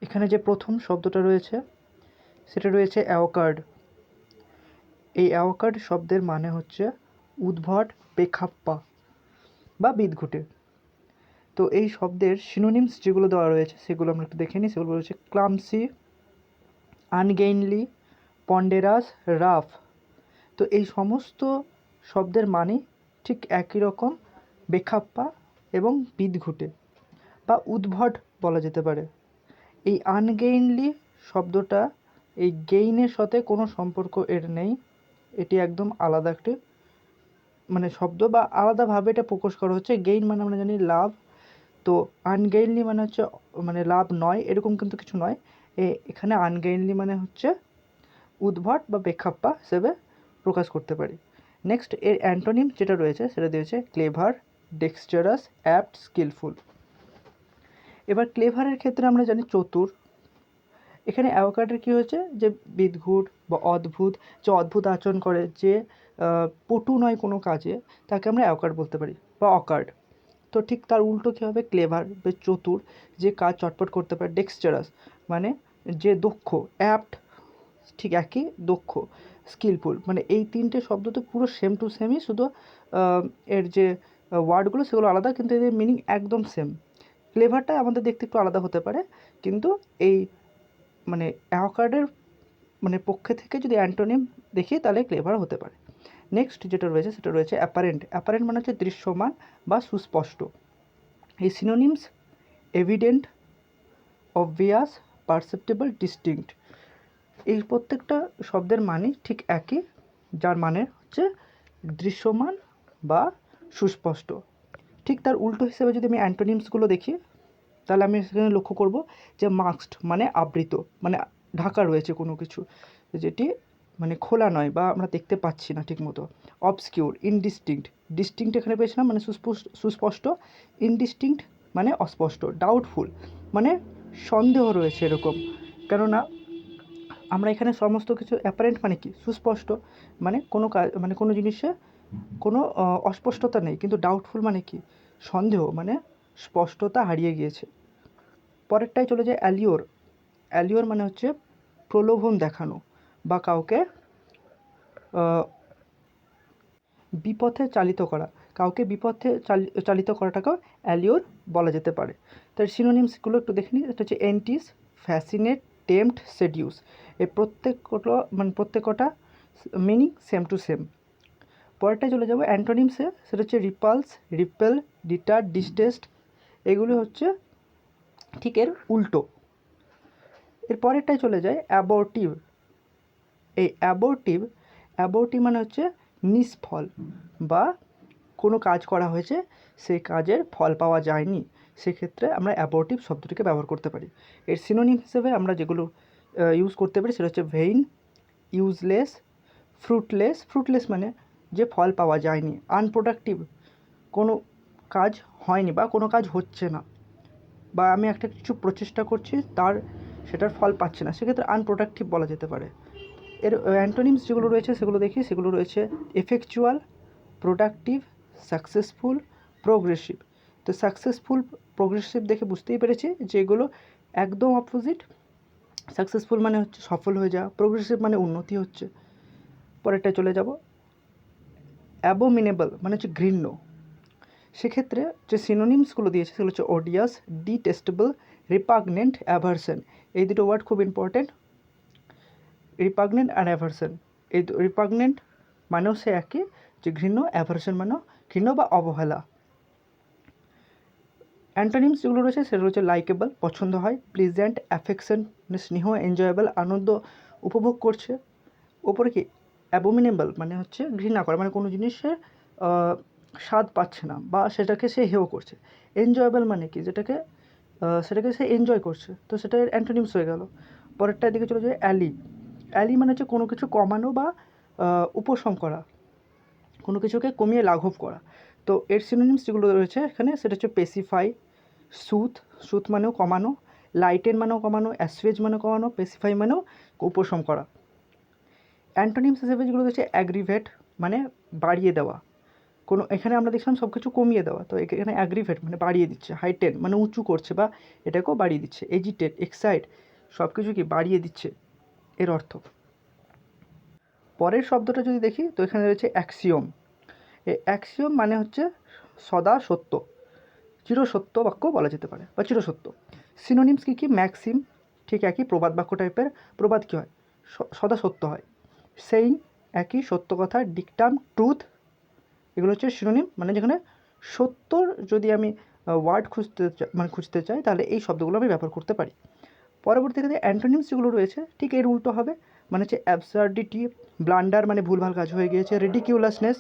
এখানে যে প্রথম শব্দটা রয়েছে সেটা রয়েছে অ্যাওকার্ড। এই অ্যাওকার্ড শব্দের মানে হচ্ছে উদ্ভট, বেখাপ্পা বা বিদঘুটে। তো এই শব্দের সিনোনিমস যেগুলো দেওয়া রয়েছে সেগুলো আমরা একটু দেখে নিই। সেগুলো রয়েছে ক্লামসি, আনগেইনলি, পন্ডেরাস, রাফ। তো এই সমস্ত শব্দের মানে ঠিক একই রকম, বেখাপ্পা এবং বিদঘুটে বা উদ্ভট বলা যেতে পারে। এই আনগেইনলি শব্দটা এই গেইনের সাথে কোনো সম্পর্ক এর নেই, এটি একদম আলাদা একটি মানে শব্দ বা আলাদাভাবে এটা প্রকাশ করা হচ্ছে। গেইন মানে আমরা জানি লাভ, তো আনগেইনলি মানে হচ্ছে মানে লাভ নয় এরকম কিন্তু কিছু নয়। এখানে আনগেইনলি মানে হচ্ছে উদ্ভট বা বেখাপ্পা হিসেবে প্রকাশ করতে পারি। নেক্সট এর অ্যান্টোনিম যেটা রয়েছে সেটা দিয়েছে ক্লেভার, ডেক্সচারাস, অ্যাপ্ট, স্কিলফুল। এবার ক্লেভারের ক্ষেত্রে আমরা জানি চতুর। এখানে অ্যাভোকাডের কী হয়েছে, যে বিদঘুট বা অদ্ভুত, যে অদ্ভুত আচরণ করে, যে পটু নয় কোনো কাজে, তাকে আমরা অ্যাভোকাড বলতে পারি বা অকার্ড। তো ঠিক তার উল্টো কী হবে, ক্লেভার বা চতুর, যে কাজ চটপট করতে পারে। ডেক্সচারাস মানে যে দক্ষ। অ্যাপ্ট ঠিক একই, দক্ষ। স্কিলফুল মানে এই তিনটে শব্দ তো পুরো সেম টু সেমই, শুধু এর যে ওয়ার্ডগুলো সেগুলো আলাদা, কিন্তু এদের মিনিং একদম সেম। ক্লেভারটা আমাদের দেখতে একটু আলাদা হতে পারে, কিন্তু এই মানে অ্যাভোকাডের মানে পক্ষে থেকে যদি অ্যান্টোনিম দেখি তাহলে ক্লেভার হতে পারে। নেক্সট যেটা রয়েছে সেটা রয়েছে অ্যাপারেন্ট। অ্যাপারেন্ট মানে হচ্ছে দৃশ্যমান বা সুস্পষ্ট। এই সিনোনিমস এভিডেন্ট, অবভিয়াস, পারসেপ্টেবল, ডিস্টিংক্ট। এই প্রত্যেকটা শব্দের মানে ঠিক একই, যার মানে হচ্ছে দৃশ্যমান বা সুস্পষ্ট। ঠিক তার উল্টো হিসেবে যদি আমি অ্যান্টোনিমসগুলো দেখি তাহলে আমি সেখানে লক্ষ্য করব যে মাস্কড মানে আবৃত, মানে ঢাকা রয়েছে কোনো কিছু, যেটি মানে খোলা নয় বা আমরা দেখতে পাচ্ছি না ঠিকমতো। অবস্কিউর, ইনডিস্টিংক্ট। ডিস্টিংক্ট এখানে পেয়েছিলাম মানে সুস্পষ্ট, ইনডিস্টিংক্ট মানে অস্পষ্ট। ডাউটফুল মানে সন্দেহ রয়েছে এরকম, কেননা আমরা এখানে সমস্ত কিছু অ্যাপারেন্ট মানে কি সুস্পষ্ট, মানে কোনো কাজ মানে কোনো জিনিসে কোনো অস্পষ্টতা নেই, কিন্তু ডাউটফুল মানে কি সন্দেহ, মানে স্পষ্টতা হারিয়ে গিয়েছে। পরেরটায় চলে যায় অ্যালিওর। অ্যালিওর মানে হচ্ছে প্রলোভন দেখানো বা কাউকে বিপথে চালিত করা, কাউকে বিপথে চালিত করাটাকেও অ্যালিওর বলা যেতে পারে। তার সিনোনিমসগুলো একটু দেখে নিই। এটা হচ্ছে এন্টিস, ফ্যাসিনেট, টেম্পট, সেডিউস। এই প্রত্যেকটা মিনিং সেম টু সেম। পরেরটায় চলে যাবো অ্যান্টোনিমসে, সেটা হচ্ছে রিপালস, রিপেল, ডিটার, ডিস্টেস্ট। এগুলো হচ্ছে ঠিক এর উল্টো। এর পরেরটায় চলে যায় অ্যাবর্টিভ। এই অ্যাবর্টিভ মানে হচ্ছে নিষ্ফল, বা কোনো কাজ করা হয়েছে সেই কাজের ফল পাওয়া যায়নি, সেক্ষেত্রে আমরা অ্যাবর্টিভ শব্দটিকে ব্যবহার করতে পারি। এর সিনোনিম হিসেবে আমরা যেগুলো ইউজ করতে পারি সেটা হচ্ছে ভেইন, ইউজলেস, ফ্রুটলেস। ফ্রুটলেস মানে যে ফল পাওয়া যায়নি। আনপ্রোডাক্টিভ কোনো কাজ হয়নি বা কোনো কাজ হচ্ছে না, বা আমি একটা কিছু প্রচেষ্টা করছি সেটার ফল পাচ্ছে না, সেক্ষেত্রে আনপ্রোডাক্টিভ বলা যেতে পারে। এর অ্যান্টোনিমস যেগুলো রয়েছে সেগুলো দেখি। সেগুলো রয়েছে এফেকচুয়াল, প্রোডাক্টিভ, সাকসেসফুল, প্রোগ্রেসিভ। তো সাকসেসফুল, প্রোগ্রেসিভ দেখে বুঝতেই পেরেছি যে এগুলো একদম অপোজিট। সাকসেসফুল মানে হচ্ছে সফল হয়ে যাওয়া, প্রোগ্রেসিভ মানে উন্নতি হচ্ছে। পরেরটা চলে যাব অ্যাবোমিনেবল মানে হচ্ছে ঘৃণ্য। সেক্ষেত্রে যে সিনোনিমসগুলো দিয়েছে সেগুলো হচ্ছে ওডিয়াস, ডিটেস্টেবল, রিপাগনেন্ট, অ্যাভারশন। এই দুটো ওয়ার্ড খুব ইম্পর্টেন্ট, রিপাগনেন্ট আর অ্যাভারশন। এই রিপাগনেন্ট মানেও সে একই, যে ঘৃণ্য, অ্যাভারশন মানেও ঘৃণ্য বা অবহেলা। অ্যান্টোনিমস যেগুলো রয়েছে সেগুলো হচ্ছে লাইকেবল, পছন্দ হয়, প্লিজেন্ট, অ্যাফেকশন মানে স্নেহ, এনজয়েবল আনন্দ উপভোগ করছে। ওপরে কি অ্যাবোমিনেবল মানে হচ্ছে ঘৃণা করা, মানে কোনো জিনিসের স্বাদ পাচ্ছে না বা সেটাকে সে হেয় করছে। এনজয়েবল মানে কি সেটাকে সে এনজয় করছে, তো সেটা অ্যান্টোনিমস হয়ে গেল। পরেরটার দিকে চলে যায় অ্যালি। অ্যালি মানে হচ্ছে কোনো কিছু কমানো বা উপশম করা, কোনো কিছুকে কমিয়ে লাঘব করা। তো এর সিনোনিমস যেগুলো রয়েছে এখানে সেটা হচ্ছে পেসিফাই, সুথ মানেও কমানো, লাইটেন মানেও কমানো, অ্যাসুয়েজ মানেও কমানো, পেসিফাই মানেও উপশম করা। অ্যান্টোনিমস হিসেবে যেগুলো রয়েছে অ্যাগ্রিভেট মানে বাড়িয়ে দেওয়া, কোনো এখানে আমরা দেখলাম সব কিছু কমিয়ে দেওয়া, তো এখানে অ্যাগ্রিভেট মানে বাড়িয়ে দিচ্ছে, হাইটেন মানে উঁচু করছে বা এটাকেও বাড়িয়ে দিচ্ছে, এজিটেট, এক্সাইট সব কিছু কি বাড়িয়ে দিচ্ছে এর অর্থ। পরের শব্দটা যদি দেখি তো এখানে রয়েছে অ্যাক্সিওম। এই অ্যাক্সিওম মানে হচ্ছে সদা সত্য, চিরসত্য বাক্য বলা যেতে পারে বা চিরসত্য। সিনোনিমস কী কী? ম্যাক্সিম, ঠিক একই, প্রবাদ বাক্য টাইপের। প্রবাদ কী হয়? সদা সত্য হয়। সেইং, একই, সত্য কথা। ডিকটাম, ট্রুথ, এগুলো হচ্ছে সিনোনিম, মানে যেখানে সত্যর যদি আমি ওয়ার্ড খুঁজতে চাই তাহলে এই শব্দগুলো আমি ব্যবহার করতে পারি। পরবর্তীতে অ্যান্টোনিমস যেগুলো রয়েছে ঠিক এর উল্টো হবে, মানে হচ্ছে অ্যাবসার্ডিটি, ব্লান্ডার মানে ভুলভাল কাজ হয়ে গিয়েছে। রিডিকিউলাসনেস,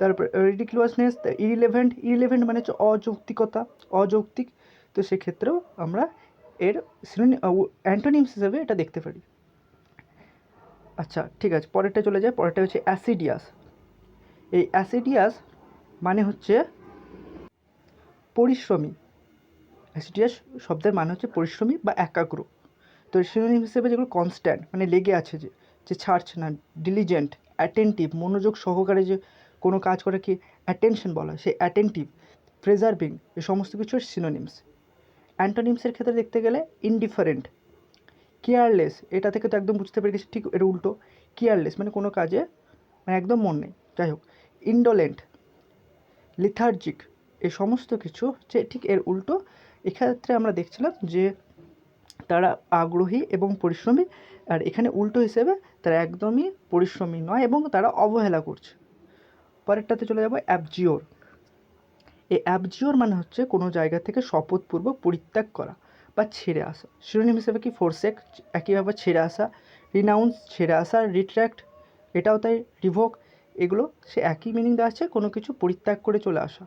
তারপর রিডিকুলাসনেস, ইরিলেভেন্ট মানে হচ্ছে অযৌক্তিকতা, অযৌক্তিক। তো সেক্ষেত্রেও আমরা এর অ্যান্টোনিমস হিসেবে এটা দেখতে পারি। আচ্ছা ঠিক আছে, পরেরটা চলে যায়। পরেরটা হচ্ছে অ্যাসিডিয়াস। এই অ্যাসিডিয়াস মানে হচ্ছে পরিশ্রমী। অ্যাসিডিয়াস শব্দের মানে হচ্ছে পরিশ্রমী বা একাগ্র। তো সিনোনিম হিসেবে যেগুলো কনস্ট্যান্ট মানে লেগে আছে, যে ছাড়ছে না। ডিলিজেন্ট, অ্যাটেন্টিভ মনোযোগ সহকারে যে কোনো কাজ করে কি অ্যাটেনশন বলা হয়, সেই অ্যাটেন্টিভ। প্রেজার্ভিং, এই সমস্ত কিছুর সিনোনিমস। অ্যান্টোনিমসের ক্ষেত্রে দেখতে গেলে ইনডিফারেন্ট, কেয়ারলেস, এটা থেকে তো একদম বুঝতে পেরে গেছি ঠিক এর উল্টো। কেয়ারলেস মানে কোনো কাজে মানে একদম মন নেই, যাই হোক। ইন্ডোলেন্ট, লিথার্জিক, এই সমস্ত কিছু হচ্ছে ঠিক এর উল্টো। এক্ষেত্রে আমরা দেখছিলাম যে তারা আগ্রহী এবং পরিশ্রমী, আর এখানে উল্টো হিসেবে তারা একদমই পরিশ্রমী নয় এবং তারা অবহেলা করছে। পরেরটাতে চলে যাব অ্যাবজিওর। এই অ্যাবজিওর মানে হচ্ছে কোনো জায়গা থেকে শপথপূর্বক পরিত্যাগ করা বা ছেড়ে আসা। শিরোনাম হিসেবে কি ফোরসেক, একইভাবে ছেড়ে আসা। রিনাউন্স, ছেড়ে আসা। রিট্র্যাক্ট, এটাও তাই। রিভোক, এগুলো সে একই মিনিং দেওয়া আছে, কোনো কিছু পরিত্যাগ করে চলে আসা।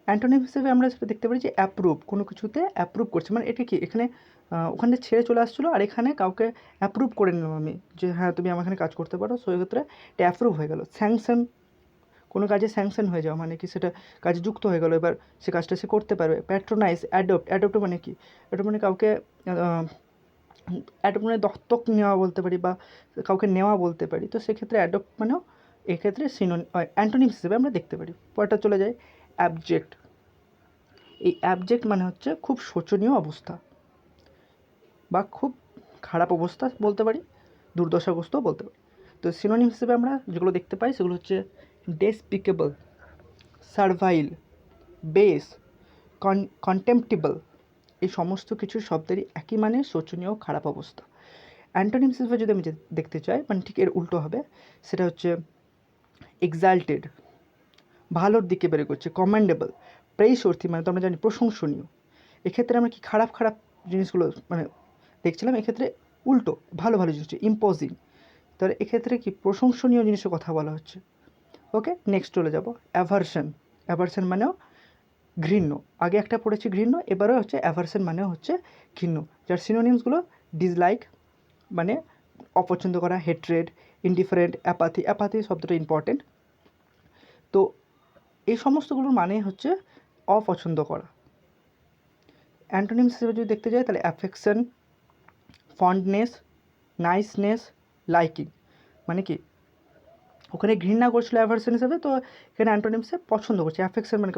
অ্যান্টোনিম হিসেবে আমরা সেটা দেখতে পারি যে অ্যাপ্রুভ, কোনো কিছুতে অ্যাপ্রুভ করছে, মানে এটা কি এখানে ওখানে ছেড়ে চলে আসছিলো আর এখানে কাউকে অ্যাপ্রুভ করে নিলাম আমি যে হ্যাঁ তুমি আমার এখানে কাজ করতে পারো, সো এক্ষেত্রে এটা অ্যাপ্রুভ হয়ে গেল। স্যাংশন, কোনো কাজে স্যাংশন হয়ে যাওয়া মানে কি সেটা কাজে যুক্ত হয়ে গেলো, এবার সে কাজটা সে করতে পারবে। প্যাট্রোনাইজ, অ্যাডপ্ট মানে কি? অ্যাডপ্ট মানে কাউকে অ্যাডপ্ট মানে দত্তক নেওয়া বলতে পারি বা কাউকে নেওয়া বলতে পারি। তো সেক্ষেত্রে অ্যাডপ্ট মানেও এক্ষেত্রে অ্যান্টোনিম হিসেবে আমরা দেখতে পারি। পরটা চলে যায় অ্যাবজেক্ট। এই অ্যাবজেক্ট মানে হচ্ছে খুব শোচনীয় অবস্থা বা খুব খারাপ অবস্থা বলতে পারি, দুর্দশাগ্রস্তও বলতে পারি। তো সিনোনিম হিসেবে আমরা যেগুলো দেখতে পাই সেগুলো হচ্ছে ডেসপিকেবল, সার্ভাইল, বেস, কন্টেম্পটিবল, এই সমস্ত কিছু শব্দেরই একই মানে শোচনীয় খারাপ অবস্থা। অ্যান্টোনিম হিসেবে যদি আমি দেখতে চাই মানে ঠিক এর উল্টো হবে, সেটা হচ্ছে এক্সাল্টেড, ভালোর দিকে বের করছে। কমেন্ডেবল, প্রেইসওর্থি মানে তো আমরা জানি প্রশংসনীয়। এক্ষেত্রে আমরা কি খারাপ খারাপ জিনিসগুলো মানে দেখছিলাম, এক্ষেত্রে উল্টো ভালো ভালো জিনিস। ইম্পোজিং, তাহলে এক্ষেত্রে কি প্রশংসনীয় জিনিসের কথা বলা হচ্ছে। ওকে, নেক্সট চলে যাব অ্যাভারশন। অ্যাভারশন মানেও ঘৃণ্য, আগে একটা পড়েছি ঘৃণ্য, এবারও হচ্ছে অ্যাভারশন মানেও হচ্ছে ঘৃণ্য, যার সিনোনিমসগুলো ডিসলাইক মানে অপছন্দ করা, হেট্রেড, ইনডিফারেন্ট, অ্যাপাথি। অ্যাপাথি শব্দটা ইম্পর্টেন্ট। তো এই সমস্তগুলোর মানে হচ্ছে অপছন্দ করা। অ্যান্টোনিমস হিসেবে যদি দেখতে যাই তাহলে অ্যাফেকশন, ফন্ডনেস, নাইসনেস, লাইকিং, মানে কি ওখানে ঘৃণা করছিল অ্যাভারশন হিসেবে, তো এখানে অ্যান্টোনিমসে পছন্দ করছে। অ্যাফেকশন মানে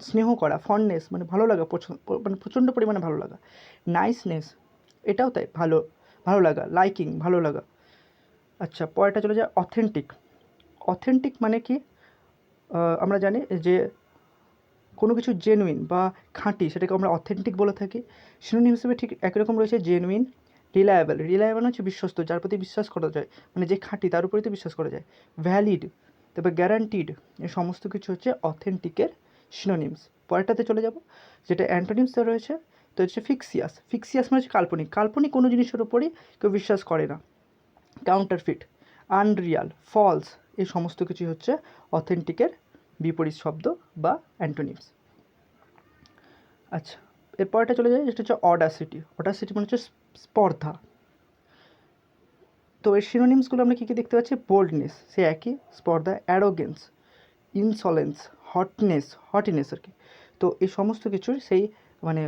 স্নেহ করা, ফন্ডনেস মানে ভালো লাগা, মানে প্রচণ্ড পরিমাণে ভালো লাগা। নাইসনেস, এটাও তাই, ভালো ভালো লাগা। লাইকিং, ভালো লাগা। আচ্ছা, পরেরটা চলে যায় অথেন্টিক। অথেন্টিক মানে কি আমরা জানি যে কোনো কিছু জেনুইন বা খাঁটি সেটাকে আমরা অথেন্টিক বলে থাকি। সিনোনিম হিসেবে ঠিক একই রকম রয়েছে জেনুইন। রিলায়েবল, রিলায়েবল হচ্ছে বিশ্বস্ত, যার প্রতি বিশ্বাস করা যায়, মানে যে খাঁটি তার উপরেই তো বিশ্বাস করা যায়। ভ্যালিড, তারপর গ্যারান্টিড, এই সমস্ত কিছু হচ্ছে অথেন্টিকের সিনোনিমস। পরেরটাতে চলে যাব যেটা অ্যান্টোনিমসে রয়েছে, তো হচ্ছে ফিক্সিয়াস। ফিক্সিয়াস মানে হচ্ছে কাল্পনিক, কাল্পনিক কোনো জিনিসের উপরই কেউ বিশ্বাস করে না। কাউন্টারফিট, আনরিয়াল, ফলস, এই সমস্ত কিছু হচ্ছে অথেন্টিকের বিপরীত শব্দ বা অ্যান্টোনিমস। আচ্ছা, এরপরটা চলে যায় যেটা হচ্ছে অডাসিটি। অডাসিটি মানে হচ্ছে স্পর্ধা। তো এর সিনোনিমসগুলো আমরা কী কী দেখতে পাচ্ছি? বোল্ডনেস, সে একই, স্পর্ধা। অ্যারোগেন্স, ইনসলেন্স, হটিনেস আর কি। তো এই সমস্ত কিছুর সেই মানে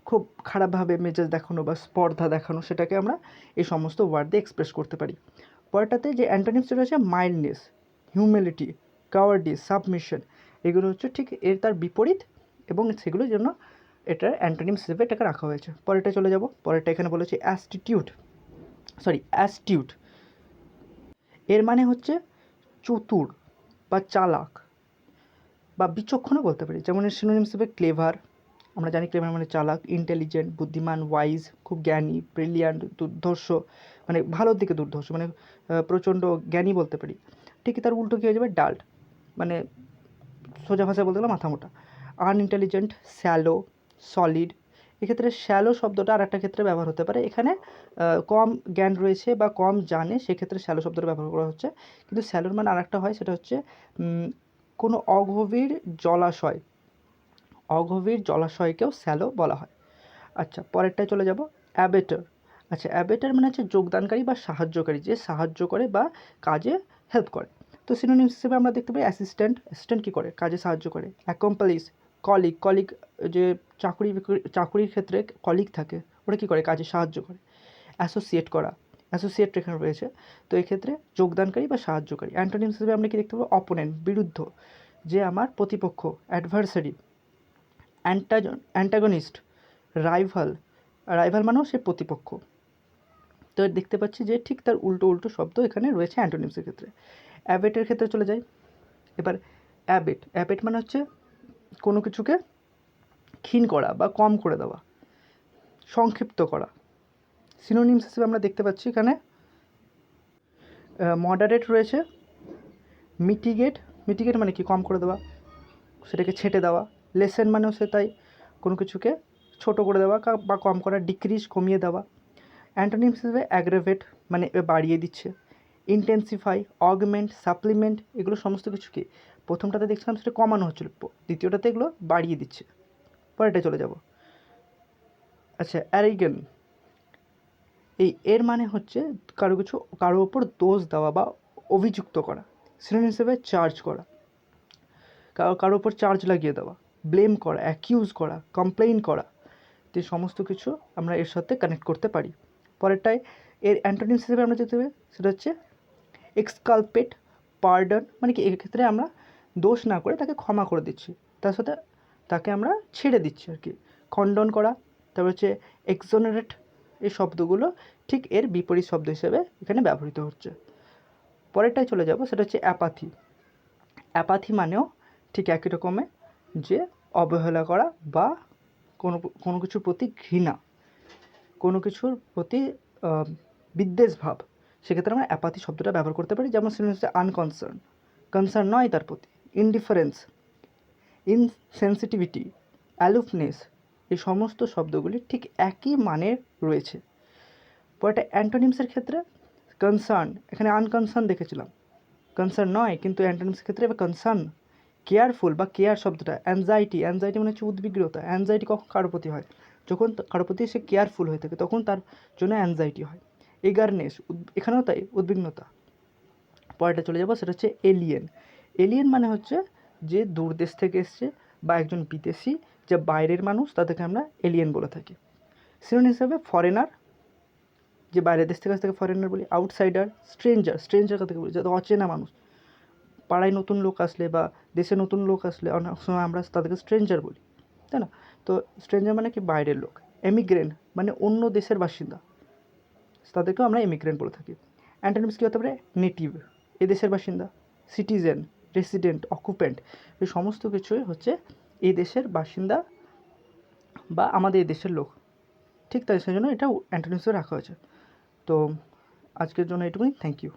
খুব খারাপভাবে মেজাজ দেখানো বা স্পর্ধা দেখানো, সেটাকে আমরা এই সমস্ত ওয়ার্ড দিয়ে এক্সপ্রেস করতে পারি। পরেরটাতে যে অ্যান্টোনিমস রয়েছে মাইল্ডনেস, হিউমিলিটি, কাওয়ার্ডিস, সাবমিশন, এগুলো হচ্ছে ঠিক এর তার বিপরীত এবং সেগুলোর জন্য এটার অ্যান্টোনিমস হিসেবে এটাকে রাখা হয়েছে। পরেরটা চলে যাব। পরেরটা এখানে বলেছে অ্যাস্টিটিউট। এর মানে হচ্ছে চতুর বা চালাক বা বিচক্ষণও বলতে পারি। যেমন এর সিনোনিম হিসেবে ক্লেভার, আমরা জানি ক্লেভার মানে চালাক, ইন্টেলিজেন্ট, বুদ্ধিমান, ওয়াইজ, খুব জ্ঞানী, ব্রিলিয়ান্ট, দুর্ধর্ষ, মানে ভালোর দিকে দুর্ধর্ষ, মানে প্রচণ্ড জ্ঞানী বলতে পারি। ঠিক তার উল্টো কী হয়ে যাবে, ডাল্ট, মানে সোজা ভাষায় বলতে গেলে মাথা মোটা। Unintelligent, shallow, solid. এক্ষেত্রে শ্যালো শব্দটা আর একটা ক্ষেত্রে ব্যবহার হতে পারে। এখানে কম জ্ঞান রয়েছে বা কম জানে, সেক্ষেত্রে শ্যালো শব্দটা ব্যবহার করা হচ্ছে। কিন্তু শ্যালোর মানে আর একটা হয়, সেটা হচ্ছে কোনো অগভীর জলাশয়কেও শ্যালো বলা হয়। আচ্ছা, পরেরটায় চলে যাব, অ্যাবেটর। আচ্ছা, অ্যাবেটর মানে হচ্ছে যোগদানকারী বা সাহায্যকারী, যে সাহায্য করে বা কাজে হেল্প করে। তো সিনোনিমস হিসেবে আমরা দেখতে পাই অ্যাসিস্ট্যান্ট কী করে, কাজে সাহায্য করে। অ্যাকম্পালিস, কলিগ যে চাকুরির ক্ষেত্রে কলিগ থাকে, ওরা কী করে, কাজে সাহায্য করে। অ্যাসোসিয়েট এখানে রয়েছে। তো এক্ষেত্রে যোগদানকারী বা সাহায্যকারী। অ্যান্টোনিমস হিসেবে আমরা কি দেখতে পাবো, অপোনেন্ট, বিরুদ্ধ, যে আমার প্রতিপক্ষ, অ্যাডভার্সারি। অ্যান্টাগনিস্ট, রাইভাল মানেও সে প্রতিপক্ষ। তো দেখতে পাচ্ছি যে ঠিক তার উল্টো শব্দ এখানে রয়েছে অ্যান্টোনিমসের ক্ষেত্রে। অ্যাবেটের ক্ষেত্রে চলে যাই। এবার অ্যাবেট মানে হচ্ছে কোনো কিছুকে ক্ষীণ করা বা কম করে দেওয়া, সংক্ষিপ্ত করা। সিনোনিমস হিসেবে আমরা দেখতে পাচ্ছি এখানে মডারেট রয়েছে, মিটিগেট মানে কি, কম করে দেওয়া, সেটাকে ছেঁটে দেওয়া। লেসেন মানেও সে তাই, কোনো কিছুকে ছোট করে দেওয়া বা কম করা, ডিক্রিজ, কমিয়ে দেওয়া। অ্যান্টোনিমস হিসেবে অ্যাগ্রাভেট মানে বাড়িয়ে দিচ্ছে, ইন্টেন্সিফাই, অগমেন্ট, সাপ্লিমেন্ট, এগুলো সমস্ত কিছু কি, প্রথমটাতে দেখছিলাম সেটা কমানো হচ্ছিল, দ্বিতীয়টাতে এগুলো বাড়িয়ে দিচ্ছে। পরেরটা চলে যাব। আচ্ছা, অ্যারিগেন, এর মানে হচ্ছে কারো ওপর দোষ দেওয়া বা অভিযুক্ত করা। সিনোনিম হিসেবে চার্জ করা, কারো ওপর চার্জ লাগিয়ে দেওয়া, ব্লেম করা, অ্যাকিউজ করা, কমপ্লেইন করা। তো সমস্ত কিছু আমরা এর সাথে কানেক্ট করতে পারি। পরেরটায় এর অ্যান্টোনিমস হিসেবে আমরা যেতে হবে, সেটা হচ্ছে এক্সকালপেট, পার্ডন, মানে কি এক্ষেত্রে আমরা দোষ না করে তাকে ক্ষমা করে দিচ্ছি, তার সাথে তাকে আমরা ছেড়ে দিচ্ছি আর কি। খণ্ডন করা, তারপর হচ্ছে এক্সোনারেট, এই শব্দগুলো ঠিক এর বিপরীত শব্দ হিসেবে এখানে ব্যবহৃত হচ্ছে। পরেরটায় চলে যাব, সেটা হচ্ছে অ্যাপাথি মানেও ঠিক একই রকমের, যে অবহেলা করা বা কোনো কিছুর প্রতি ঘৃণা, কোনো কিছুর প্রতি বিদ্বেষ ভাব, সেক্ষেত্রে আমরা অ্যাপাথি শব্দটা ব্যবহার করতে পারি। যেমন সিনোনিম হচ্ছে কনসার্ন নয় তার প্রতি, ইনডিফারেন্স, ইনসেন্সিটিভিটি, অ্যালুফনেস, এই সমস্ত শব্দগুলি ঠিক একই মানের রয়েছে। পরেরটা অ্যান্টোনিমসের ক্ষেত্রে কনসার্ন, এখানে আনকনসার্ন দেখেছিলাম, কনসার্ন নয়, কিন্তু অ্যান্টোনিমসের ক্ষেত্রে এবার কনসার্ন। কেয়ারফুল বা কেয়ার শব্দটা, অ্যাংজাইটি মানে হচ্ছে উদ্বিগ্নতা। অ্যাংজাইটি কখন কারো প্রতি হয়, যখন কারো প্রতি সে কেয়ারফুল হয়ে থাকে, তখন তার জন্য অ্যাংজাইটি হয়। এগারনেস, এখানেও তাই, উদ্বিগ্নতা। পরেরটা চলে যাবো, সেটা হচ্ছে এলিয়েন মানে হচ্ছে যে দূর দেশ থেকে এসছে বা একজন বিদেশি, যে বাইরের মানুষ, তাদেরকে আমরা এলিয়েন বলে থাকি। সিনোনিম হিসাবে ফরেনার, যে বাইরের দেশ থেকে আসে তাকে ফরেনার বলি। আউটসাইডার, স্ট্রেঞ্জার কাকে বলি, যাতে অচেনা মানুষ, পাড়ায় নতুন লোক আসলে বা দেশে নতুন লোক আসলে অনেক সময় আমরা তাদেরকে স্ট্রেঞ্জার বলি, তাই না? তো স্ট্রেঞ্জার মানে কি, বাইরের লোক। এমিগ্রেন্ট মানে অন্য দেশের বাসিন্দা, তাদেরকেও আমরা এমিগ্রেন্ট বলে থাকি। অ্যান্টোনিমস কী হতে পারে, নেটিভ, এদেশের বাসিন্দা, সিটিজেন, রেসিডেন্ট, অকুপেন্ট, এই সমস্ত কিছুই হচ্ছে এই দেশের বাসিন্দা বা আমাদের এই দেশের লোক। ঠিক তাই, সেই জন্য এটা অ্যান্টোনিমসে রাখা হয়েছে। তো আজকের জন্য এটুকুই, থ্যাংক ইউ।